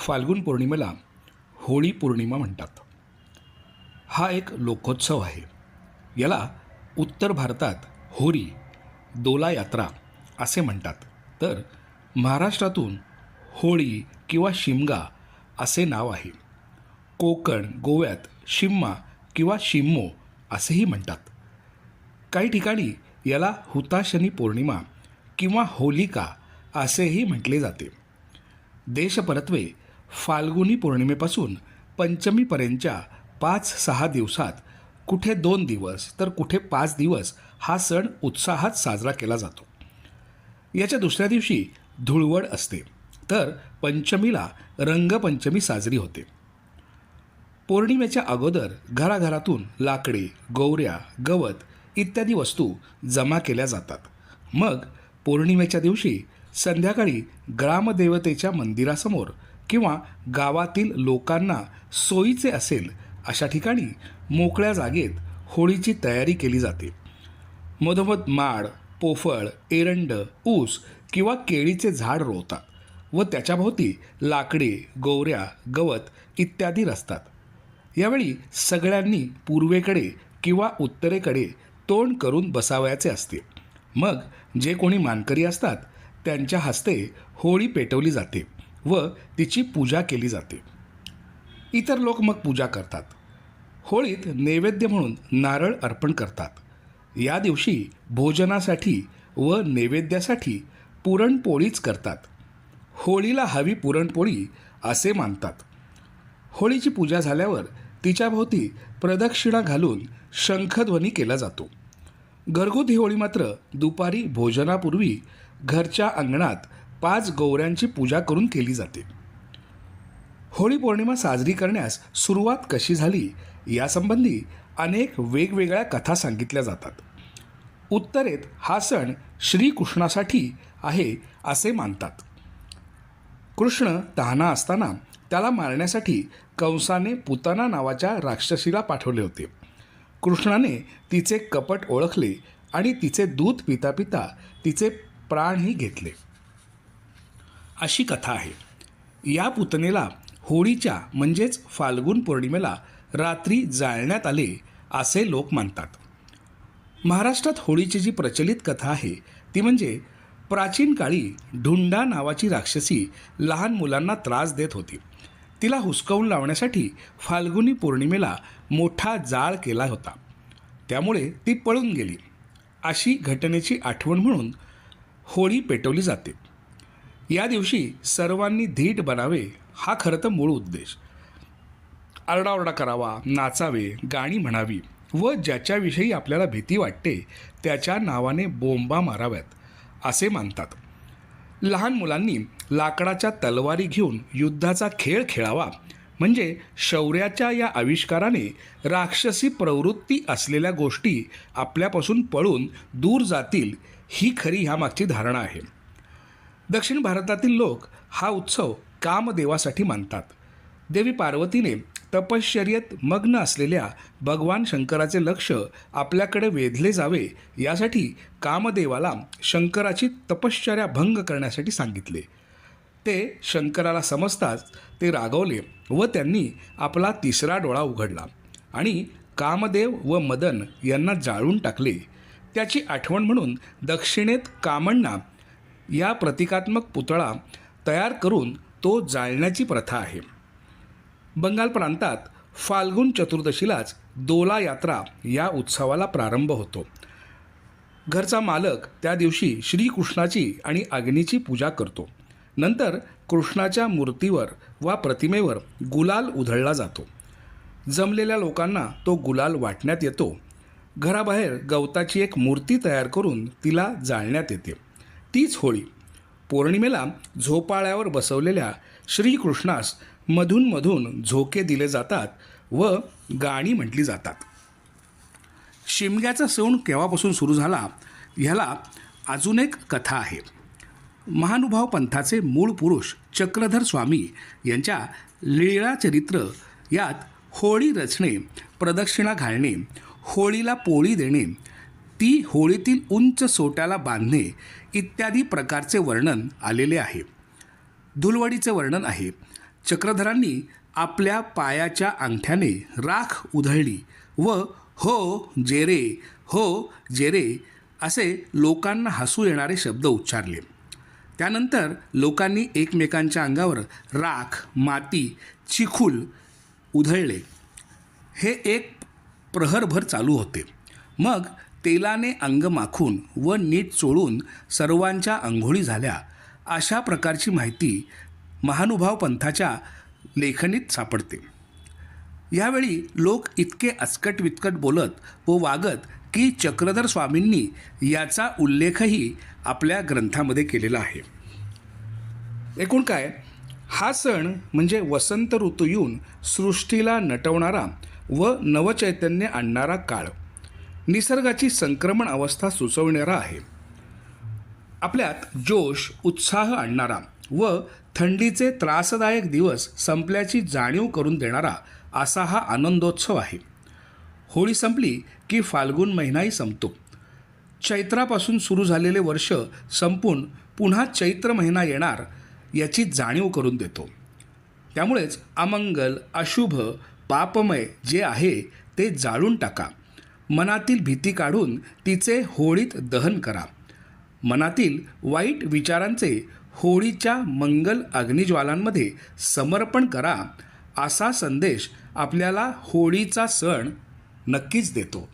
फाल्गुन पौर्णिमेला होळी पौर्णिमा म्हणतात. हा एक लोकोत्सव आहे. याला उत्तर भारतात होरी, दोला यात्रा असे म्हणतात. तर महाराष्ट्रातून होळी किंवा शिमगा असे नाव आहे. कोकण, गोव्यात शिम्मा किंवा शिम्मो असेही म्हणतात. काही ठिकाणी याला हुताशनी पौर्णिमा किंवा होलिका असेही म्हटले जाते. देशपरत्वे फाल्गुनी पौर्णिमेपासून पंचमीपर्यंतच्या 5-6 दिवसात कुठे 2 दिवस तर कुठे 5 दिवस हा सण उत्साहात साजरा केला जातो. याच्या दुसऱ्या दिवशी धुळवड असते, तर पंचमीला रंगपंचमी साजरी होते. पौर्णिमेच्या अगोदर घराघरातून लाकडे, गौऱ्या, गवत इत्यादी वस्तू जमा केल्या जातात. मग पौर्णिमेच्या दिवशी संध्याकाळी ग्रामदेवतेच्या मंदिरासमोर किंवा गावातील लोकांना सोयीचे असेल अशा ठिकाणी मोकळ्या जागेत होळीची तयारी केली जाते. मधोमध माड, पोफळ, एरंड, ऊस किंवा केळीचे झाड रोवतात व त्याच्याभोवती लाकडे, गौऱ्या, गवत इत्यादी रचतात. यावेळी सगळ्यांनी पूर्वेकडे किंवा उत्तरेकडे तोंड करून बसावयाचे असते. मग जे कोणी मानकरी असतात त्यांच्या हस्ते होळी पेटवली जाते व तिची पूजा केली जाते. इतर लोक मग पूजा करतात. होळीत नैवेद्य म्हणून नारळ अर्पण करतात. या दिवशी भोजनासाठी व नैवेद्यासाठी पुरणपोळीच करतात. होळीला हवी पुरणपोळी असे मानतात. होळीची पूजा झाल्यावर तिच्याभोवती प्रदक्षिणा घालून शंखध्वनी केला जातो. घरगुती होळी मात्र दुपारी भोजनापूर्वी घरच्या अंगणात 5 गौऱ्यांची पूजा करून केली जाते. होळी पौर्णिमा साजरी करण्यास सुरुवात कशी झाली यासंबंधी अनेक वेगवेगळ्या कथा सांगितल्या जातात. उत्तरेत हा सण श्रीकृष्णासाठी आहे असे मानतात. कृष्ण तहाना असताना त्याला मारण्यासाठी कंसाने पुतना नावाच्या राक्षसीला पाठवले होते. कृष्णाने तिचे कपट ओळखले आणि तिचे दूध पिता पिता तिचे प्राणही घेतले, अशी कथा आहे. या पुतनेला होळीच्या म्हणजेच फाल्गुन पौर्णिमेला रात्री जाळण्यात आले असे लोक मानतात. महाराष्ट्रात होळीची जी प्रचलित कथा आहे ती म्हणजे प्राचीन काळी ढुंडा नावाची राक्षसी लहान मुलांना त्रास देत होती. तिला हुसकावून लावण्यासाठी फाल्गुनी पौर्णिमेला मोठा जाळ केला होता. त्यामुळे ती पळून गेली. अशी घटनेची आठवण म्हणून होळी पेटवली जाते. या दिवशी सर्वांनी धीट बनावे हा खरं तर मूळ उद्देश. आरडाओरडा करावा, नाचावे, गाणी म्हणावी व ज्याच्याविषयी आपल्याला भीती वाटते त्याच्या नावाने बोंबा माराव्यात असे मानतात. लहान मुलांनी लाकडाच्या तलवारी घेऊन युद्धाचा खेळ खेळावा, म्हणजे शौर्याच्या या आविष्काराने राक्षसी प्रवृत्ती असलेल्या गोष्टी आपल्यापासून पळून दूर जातील ही खरी ह्यामागची धारणा आहे. दक्षिण भारतातील लोक हा उत्सव कामदेवासाठी मानतात. देवी पार्वतीने तपश्चर्येत मग्न असलेल्या भगवान शंकराचे लक्ष आपल्याकडे वेधले जावे यासाठी कामदेवाला शंकराची तपश्चर्या भंग करण्यासाठी सांगितले. ते शंकराला समजताच ते रागवले व त्यांनी आपला तिसरा डोळा उघडला आणि कामदेव व मदन यांना जाळून टाकले. त्याची आठवण म्हणून दक्षिणेत कामण्णा या प्रतिकात्मक पुतळा तयार करून तो जाळण्याची प्रथा आहे. बंगाल प्रांतात फाल्गुन चतुर्दशीलाच दोला यात्रा या उत्सवाला प्रारंभ होतो. घरचा मालक त्या दिवशी श्रीकृष्णाची आणि अग्नीची पूजा करतो. नंतर कृष्णाच्या मूर्तीवर वा प्रतिमेवर गुलाल उधळला जातो. जमलेल्या लोकांना तो गुलाल वाटण्यात येतो. घराबाहेर गवताची एक मूर्ती तयार करून तिला जाळण्यात येते. तीच होळी. पौर्णिमेला झोपाळ्यावर बसवलेल्या श्रीकृष्णास मधून झोके दिले जातात व गाणी म्हटली जातात. शिमग्याचा सण केव्हापासून सुरू झाला ह्याला अजून एक कथा आहे. महानुभाव पंथाचे मूळ पुरुष चक्रधर स्वामी यांच्या लीळाचरित्र यात होळी रचणे, प्रदक्षिणा घालणे, होळीला पोळी देणे, ती होळीतील उंच सोट्याला बांधणे इत्यादी प्रकारचे वर्णन आलेले आहे. धुलवडीचे वर्णन आहे. चक्रधरांनी आपल्या पायाच्या अंगठ्याने राख उधळली व हो जेरे, हो जेरे असे लोकांना हसू येणारे शब्द उच्चारले. त्यानंतर लोकांनी एकमेकांच्या अंगावर राख, माती, चिखूल उधळले. हे एक प्रहरभर चालू होते. मग तेलाने अंग माखून व नीट चोळून सर्वांच्या अंघोळी झाल्या, अशा प्रकारची माहिती महानुभाव पंथाच्या लेखणीत सापडते. यावेळी लोक इतके आचकट विचकट बोलत व वागत की चक्रधर स्वामींनी याचा उल्लेखही आपल्या ग्रंथामध्ये केलेला आहे. एकूण काय, हा सण म्हणजे वसंत ऋतू येऊन सृष्टीला नटवणारा व नवचैतन्य आणणारा काळ, निसर्गाची संक्रमण अवस्था सुचवणारा आहे. आपल्यात जोश, उत्साह आणणारा व थंडीचे त्रासदायक दिवस संपल्याची जाणीव करून देणारा असा हा आनंदोत्सव आहे. होळी संपली की फाल्गुन महिनाही संपतो. चैत्रापासून सुरू झालेले वर्ष संपून पुन्हा चैत्र महिना येणार याची जाणीव करून देतो. त्यामुळेच अमंगल, अशुभ, पापमय जे आहे ते जाळून टाका. मनातील भीती काढून तिचे होळीत दहन करा. मनातील वाईट विचारांचे होळीच्या मंगल अग्निज्वालांमध्ये समर्पण करा, असा संदेश आपल्याला होळीचा सण नक्कीच देतो.